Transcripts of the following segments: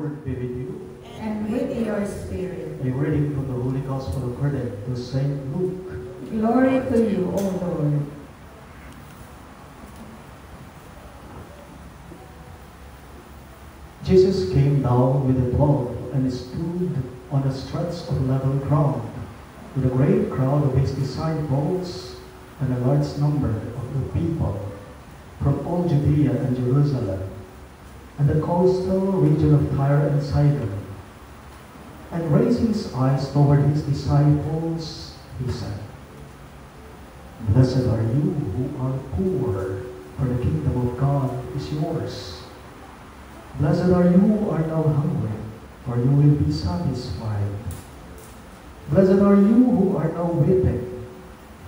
Lord be with you. And with your spirit. A reading from the Holy Gospel according to Saint Luke. Glory to you, O Lord. Jesus came down with the 12 and stood on the stretch of level ground, with a great crowd of his disciples and a large number of the people from all Judea and Jerusalem, and the coastal region of Tyre and Sidon. And raising his eyes toward his disciples, he said, "Blessed are you who are poor, for the kingdom of God is yours. Blessed are you who are now hungry, for you will be satisfied. Blessed are you who are now weeping,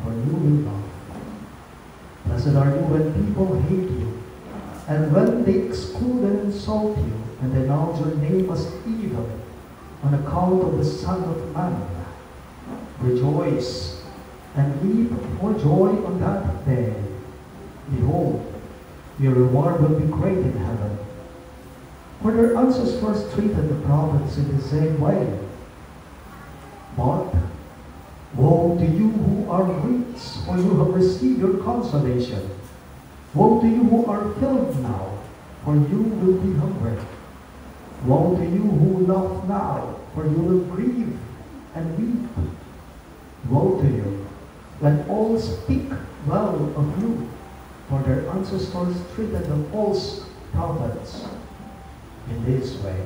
for you will laugh. Blessed are you when people hate you, and when they exclude and insult you, and denounce your name as evil, on account of the Son of Man. Rejoice and leap for joy on that day. Behold, your reward will be great in heaven. For their ancestors treated the prophets in the same way. But woe to you who are rich, for you have received your consolation. Woe to you who are filled now, for you will be hungry. Woe to you who laugh now, for you will grieve and weep. Woe to you when all speak well of you, for their ancestors treated the false prophets in this way."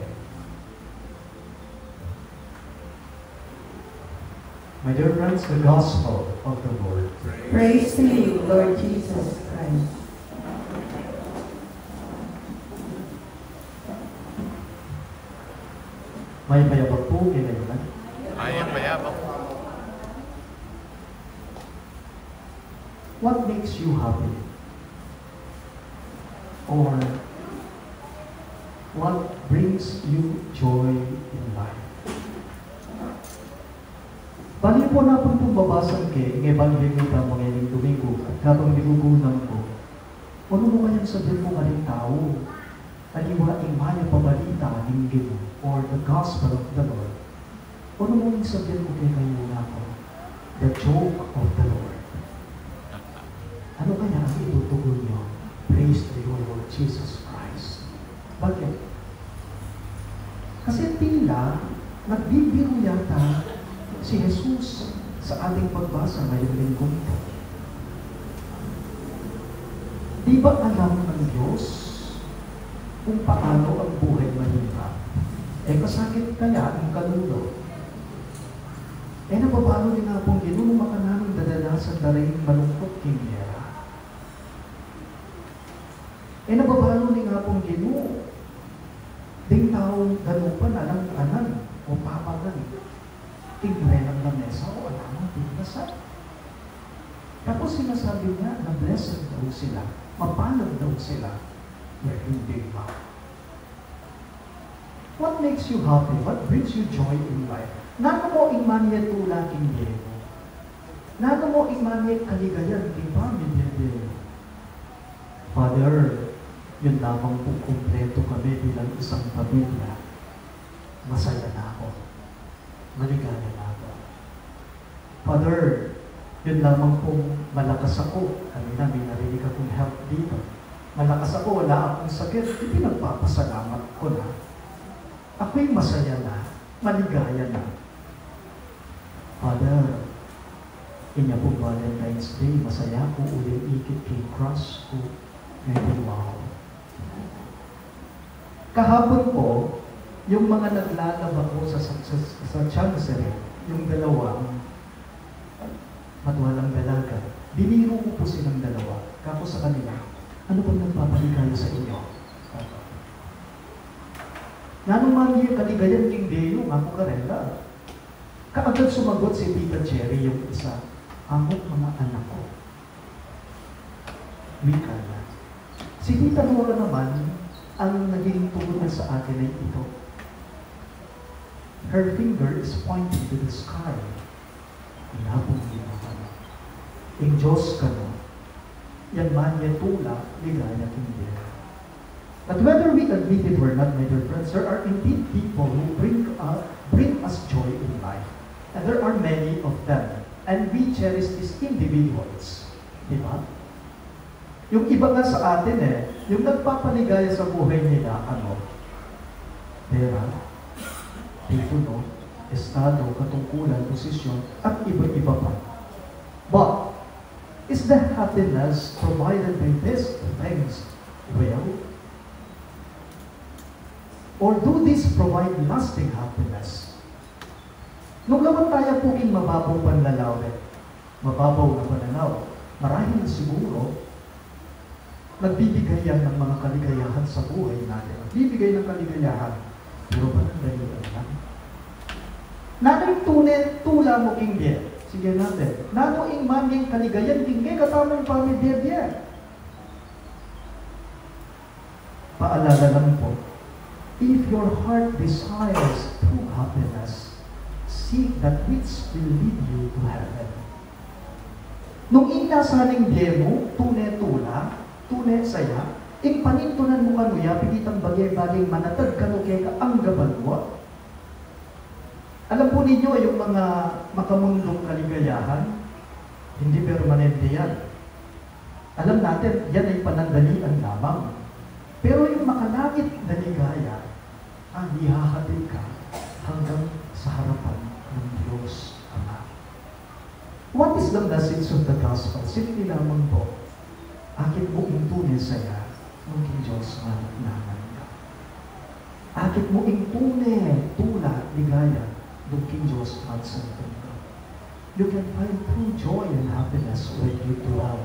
My dear friends, the Gospel of the Lord. Praise to you, Lord Jesus Christ. May payabag po kailangan. Ay, ang mayabang. What makes you happy? Or what brings you joy in life? Bali po na pong pumbabasan kay ng Ebanghelyo ka mga ining Domingo at habang bigugunang ko, ano mo kayang sabihin mo kaling tao? Aliwa maya pabalita hinggil or the gospel of the Lord. Ano mo yung sabihin ko kay kayo na ako? The joke of the Lord. Ano kaya ang itutugon nyo? Praise to you, Lord Jesus Christ. Bakit? Kasi tila, nagbibiro yata si Jesus sa ating pagbasa ngayong linggong ito. Di ba alam ng Diyos kung paano ang buhay mahirap? Kasakit kaya ang kaluluwa. Napapalo din nga pong Ginoo makanaming dadalasan na rin malungkot kingyera. Napapalo din nga pong Ginoo ding tao dalupan alang anan o papagan. Tingrenang na mesa o alamang tingkasan. Tapos sinasabi niya na blessed daw sila, mapalad daw sila, na hindi pa. What makes you happy? What brings you joy in life? Nano mo imanyat tula king Diego? Nano mo imanyat kaligayan king pamilya Diego? Father, yun lamang po kumpleto kami bilang isang pamilya. Masaya na ako. Maligaya na ako. Father, yun lamang pong malakas ako. Kanina may narinig akong help dito. Malakas ako, wala akong sakit. Pinagpapasalamat ko na. Ako'y masaya na, maligaya na. Father, inya po Valentine's Day, masaya ko uling ikit kay cross ko. Ngayon, wow. Kahapon po, yung mga naglalaba ko sa chancery, yung dalawang matwalang dalaga, biniro ko po silang dalawa. Kako sa kanila, ano pong nagpapaligaya sa inyo? Nanong maniya kaligayan king Deo, ako karela. Kaagad sumagot si Tita Cherry yung isa, amot mga anak ko. Wika na. Si Tita Nora naman, ang naging tungkol sa akin ay ito. Her finger is pointing to the sky. Inapong ginagawa. Ang Diyos ka no, yan man yan tula, ligaya king Deo. But whether we admit it or not, my dear friends, there are indeed people who bring us joy in life. And there are many of them. And we cherish these individuals. Diba? Yung iba nga sa atin yung nagpapaligaya sa buhay nila, pera, titulo, estado, katungkulan, posisyon, at iba-iba pa. But, is the happiness provided by these things real? Or do these provide lasting happiness? Nung naman tayo puging mababaw panlalawin, mababaw na pananaw, marahil siguro, nagbibigay yan ng mga kaligayahan sa buhay natin. Nagbibigay ng kaligayahan. Pero ba nang dalian lang? Nanay tula mo king diya. Sige natin. Nano ing maming kaligayan king diya kasama ng pamilya diya. Paalala lang po, if your heart desires true happiness, seek that which will lead you to heaven. Nung inasaning diya mo, tula, tunay saya, panintunan mo kanuya, pigitang bagay-bagay manatag kanuya ka ang gabalwa. Alam po ninyo, yung mga makamundong kaligayahan, hindi permanente yan. Alam natin, yan ay panandalian lamang. Pero yung makalangit na ligaya, ihahatid ka hanggang sa harapan ng Diyos Ama. What is the message of the gospel? Simple lamang po. Akit mo ing tunay saya, mungkin Diyos naman ka. Akit mo ing tunay, tula, ligaya, mungkin Diyos magsantong ka. You can find true joy and happiness when you dwell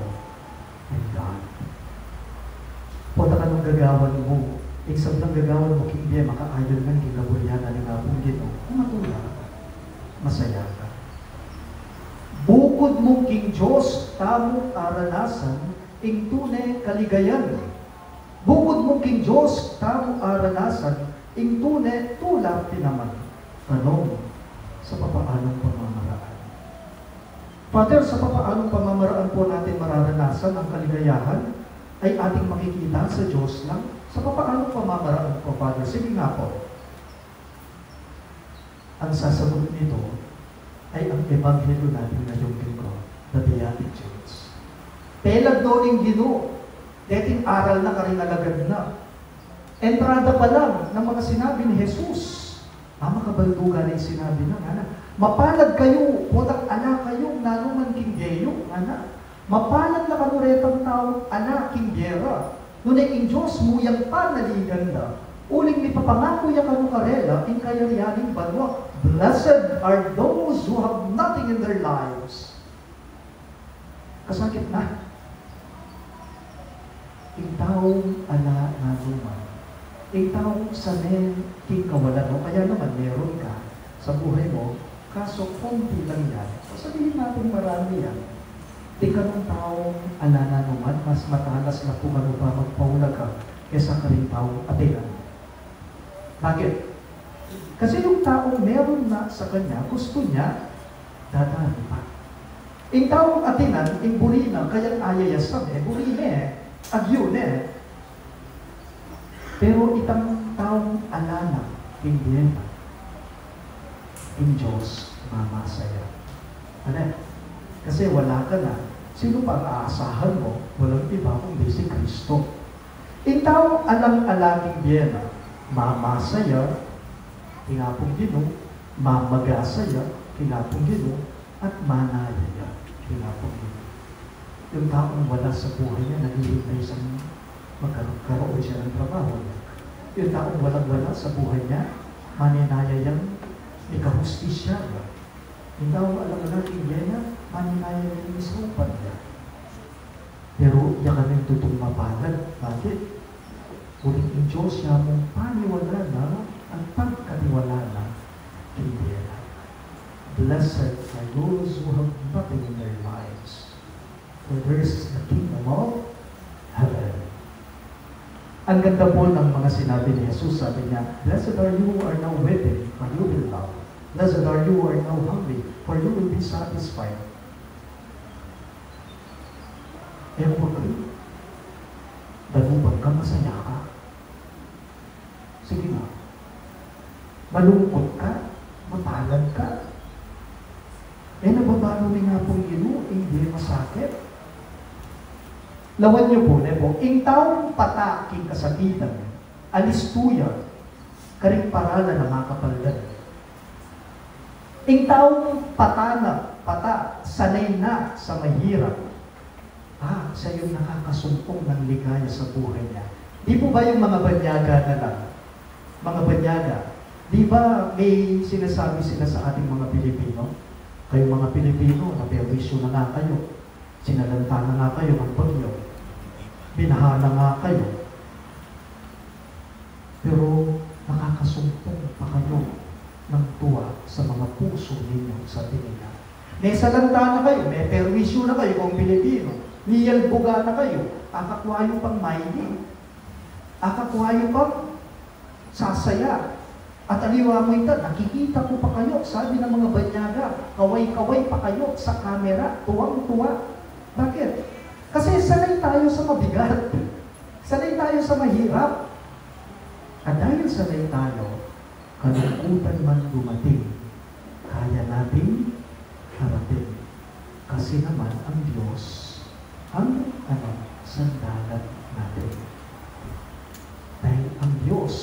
in God. Punta ka ng gagawan mo, exam ng gagawan mo, hindi makaayon ng gigabulyan na nangapong gino, matula, masaya ka. Bukod mo king Diyos, tamong aranasan, ing tunay kaligayan. Bukod mo king Diyos, tamong aranasan, ing tunay tulap tinaman. Tanong, sa papaanong pamamaraan? Father, sa papaanong pamamaraan po natin mararanasan ang kaligayahan ay ating makikita sa Diyos lang? Sa papaanong pamamaraan po, Father? Sige nga po. Ang sasagot nito ay ang ebanghelyo natin ngayong linggo, the Beatitudes. Pelag doon yung Ginoo. Dating aral na karinalagad na. Entrada pa lang ng mga sinabi ni Jesus. Makabaldugan na yung sinabi na, mapalad kayo, watak anak kayo, nanuman kinggeyo, mapalad na kanuretang tao, anak kinggera. Ngunit in Diyos mo yung panaligan na, uling ni papangako yung kanukarela, in kayariyaning banwa. Blessed are those who have nothing in their lives. Kasakit na. Itaong ala nanuman. Itaong sanen king kawalan mo. Kaya naman meron ka sa buhay mo, kaso konti lang yan. Sabihin natin marami yan. Di ka ng taong ala nanuman, mas matalas na kung ano pa magpaula ka kesa ka rin taong atinan. Bakit? Kasi yung taong meron na sa kanya, gusto niya, dadaan pa. Yung taong atinan, yung burina, kaya ayayasan burina agyo Pero itang taong alana, hindi yung Diyos mamasaya. Kasi wala ka na. Sino pa ang aasahan mo? Walang iba kundi si Kristo. Yung taong alang-alaging biyena, mamasaya, kinapong Ginoo, mamagasaya, kinapong Ginoo, at manayaya, kinapong Ginoo. Yung taong wala sa buhay niya, naghihintay sa magkaroon siya ng trabaho niya. Yung taong walang-wala sa buhay niya, maninayayang ikahustisya niya. Yung taong alang-alaging biyena, maninayayang isupan niya. Pero yan kami tutong mapalad. Bakit? Uling in Diyos siya mong paniwala na ang pagkatiwala na hindi. Blessed are those who have nothing in their lives, for theirs is the kingdom of heaven. Ang ganda po ng mga sinabi ni Jesus. Sabi niya, blessed are you who are now weeping, for you will laugh. Blessed are you who are now hungry, for you will be satisfied. Eh, danuban ka, masaya ka. Malungkot ka? Mapalad ka? Nababalo rin nga pong hindi masakit. Lawan niyo po, ing taong pata king kasakitan, alis tuya, karing parala na makapaldan. Ing taong pata, sanay na sa mahirap, siya yung nakakasumpong ng ligaya sa buhay niya. Di po ba yung mga banyaga na lang? Mga banyaga, di ba may sinasabi sila sa ating mga Pilipino? Kayo mga Pilipino, naperwisyo na nga kayo. Sinalanta na nga kayo ng bagyo. Binaha na nga kayo. Pero nakakasumpong pa kayo ng tuwa sa mga puso ninyo sa tinila. May salanta na kayo, may perwisyo na kayo kung Pilipino. Niyalbuga na kayo, akakwayo pang maili. Akakwayo pang sasaya. At aliwa mo ito, nakikita ko pa kayo, sabi ng mga banyaga, kaway-kaway pa kayo sa kamera, tuwang-tuwa. Bakit? Kasi sanay tayo sa mabigat. Sanay tayo sa mahirap. At dahil sanay tayo, kalungkutan man dumating, kaya natin harating. Kasi naman ang Diyos, ang sandalan natin. Dahil ang Diyos,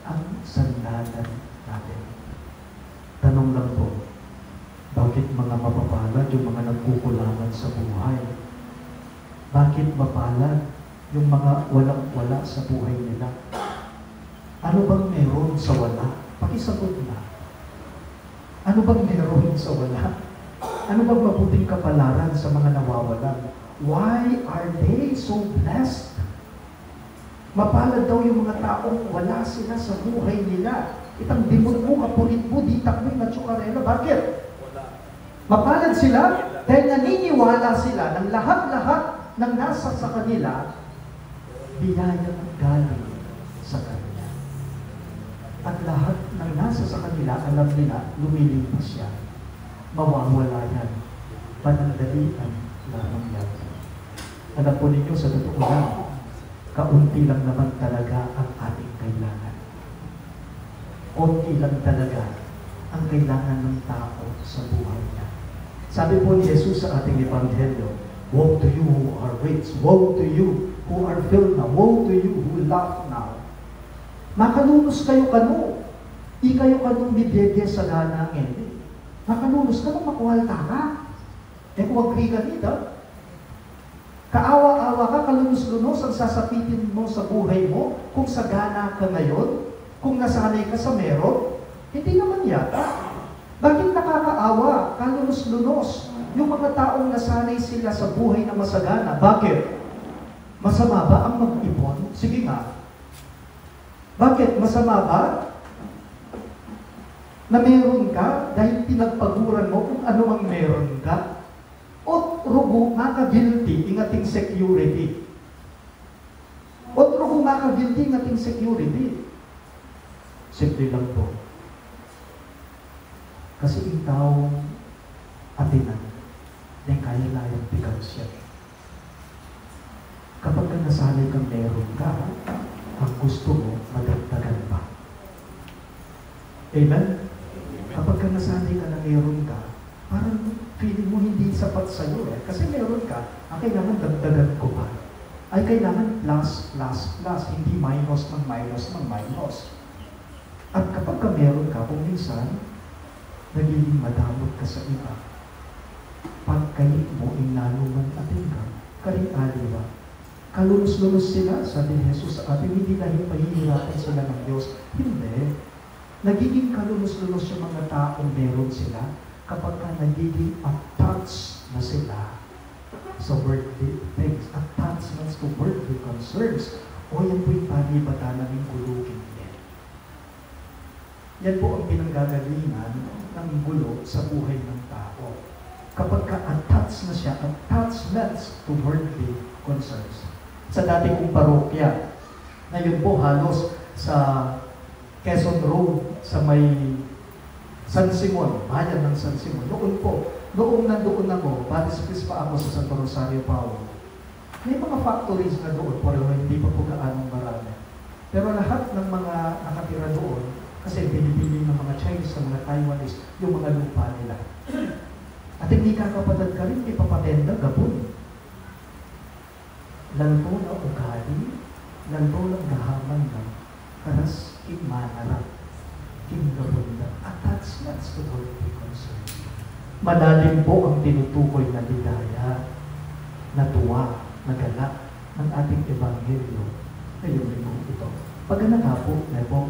ang sandalan natin. Tanong lang po, bakit mga mapapalad yung mga nagkukulangan sa buhay? Bakit mapalad yung mga walang-wala sa buhay nila? Ano bang meron sa wala? Pakisagot na. Ano bang meron sa wala? Ano bang mabuting kapalaran sa mga nawawalan? Why are they so blessed? Mapalad daw yung mga taong wala sila sa buhay nila. Itang dimod mo, kapulit mo, di takmoy na tsukarela. Bakit? Mapalad sila dahil naniniwala sila ng lahat-lahat ng nasa sa kanila, biyaya ng galing sa kanila. At lahat ng nasa sa kanila, alam nila, lumilipas yan. Mawawala yan. Panandalian lamang yan. Alam po ninyo sa totoo lang, kaunti lang naman talaga ang ating kailangan. Kaunti lang talaga ang kailangan ng tao sa buhay niya. Sabi po ni Jesus sa ating Ebanghelyo, woe to you who are rich, woe to you who are filled now, woe to you who laugh now. Makalunos kayo kanu, di kayo kanu bibiyege sa ganangin. Makalunos ka nung makuhalta ka. Kung agree ka dito, kaawa-awa ka, kalunos-lunos ang sasapitin mo sa buhay mo, kung sagana ka ngayon, kung nasanay ka sa meron, hindi naman yata. Bakit nakakaawa, kalunos-lunos, yung mga taong nasanay sila sa buhay na masagana? Bakit? Masama ba ang mag-ipon? Sige nga. Bakit? Masama ba na meron ka dahil pinagpaguran mo kung ano ang meron ka? O rugo, maka-guilty, ingating security. O rugo, maka-guilty, ingating security. Simple lang po. Kasi yung taong atinan, na kaya layang pigang siya. Kapag ka nasanay kang meron ka, ang gusto mo, madagdagan pa. Amen? Kapag ka nasanay ka na meron ka, parang feeling mo hindi sapat sa'yo eh. Kasi meron ka, kailangan dagdagan ko pa. Ay kailangan plus, plus, plus, hindi minus ng minus ng minus. At kapag ka meron ka, kung minsan, nagiging madamot ka sa iba. Pagkait mo, inanuman atin ka, karing-ali ba? Kalunos-lunos sila, sabi ni Jesus sa atin, hindi dahil pahihirapan sila ng Diyos. Hindi. Nagiging kalunos-lunos yung mga taong meron sila kapag ka nagiging attached na sila sa worldly things, attachments to worldly concerns. O yan po yung panibata naming gulugin din. Yan po ang pinanggagalingan ng gulo sa buhay ng tao. Kapag ka-attached na siya, attachments to worldly concerns. Sa dati kong parokya, ngayon po halos sa Quezon Road, sa may San Simon, bayan ng San Simon. Noon po, noong nandoon ako, participis pa ako sa Santo Rosario, Paulo. May mga factories na doon, pero hindi pa po gaanong marami. Pero lahat ng mga nakatira doon, Kasi binibili ng mga Chinese, ng mga Taiwanese, yung mga lupa nila. At hindi kakapatid ka rin, ipapatenda, gabon. Lanto na ugali, lanto ng gahaman ng karas kimanarap, kinggabon na attachments to worldly concerns. Malalim po ang tinutukoy na ligaya, na tuwa, na galak ng ating ebanghelyo ngayong linggo ito. Pagkana po,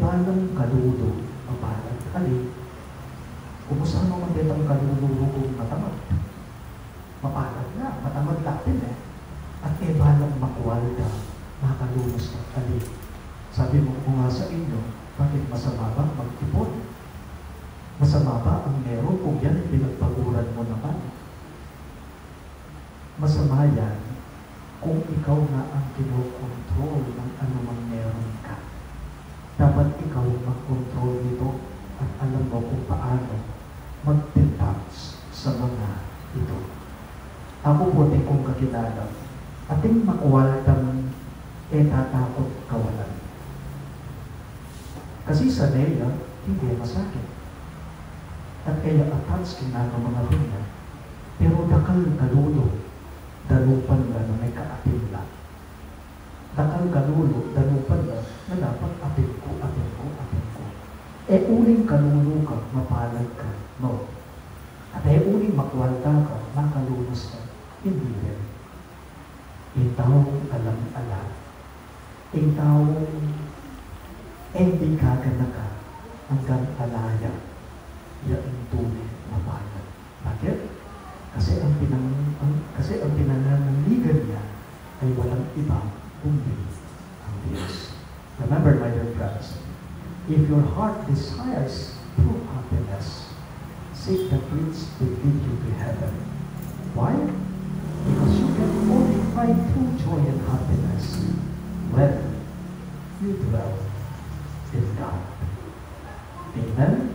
balang kalulo, mabalang kali, kumusta naman din ang kalululo kung matamad? Mapalag na, matamad natin At balang makwal ka, makalunos ng kali. Sabi mo ko nga sa inyo, bakit masama ba mag-ipon? Masama ba ang meron kung yan pinagpaguran mo naman? Masama yan kung ikaw na ang kinokontrol ng anumang meron ka. Dapat ikaw mag-control nito at alam mo kung paano mag-detox sa mga ito. Ako po din kong kakilala, ating makuwal kang tatakot kawalan. Kasi sa nila, hindi masakit. At kaya attached ka ng mga hinya, pero dakal kalulo, dalupan na may kaatin lang. Dakal kalulo, dalupan na dapat atin ko. Uling kalulo ka, mapalag ka, no. At uling makwalta ka, makalunos ka, hindi rin. Itawong alam-alam, itawong hindi kagana ka hanggang alaya, yaing tunay mapalag. Bakit? Kasi ang pinananaligan niya ay walang iba kundi ang Diyos. Remember, my dear friends, if your heart desires true happiness, seek the bridge that lead you to heaven. Why? Because you can only find true joy and happiness when you dwell in God. Amen?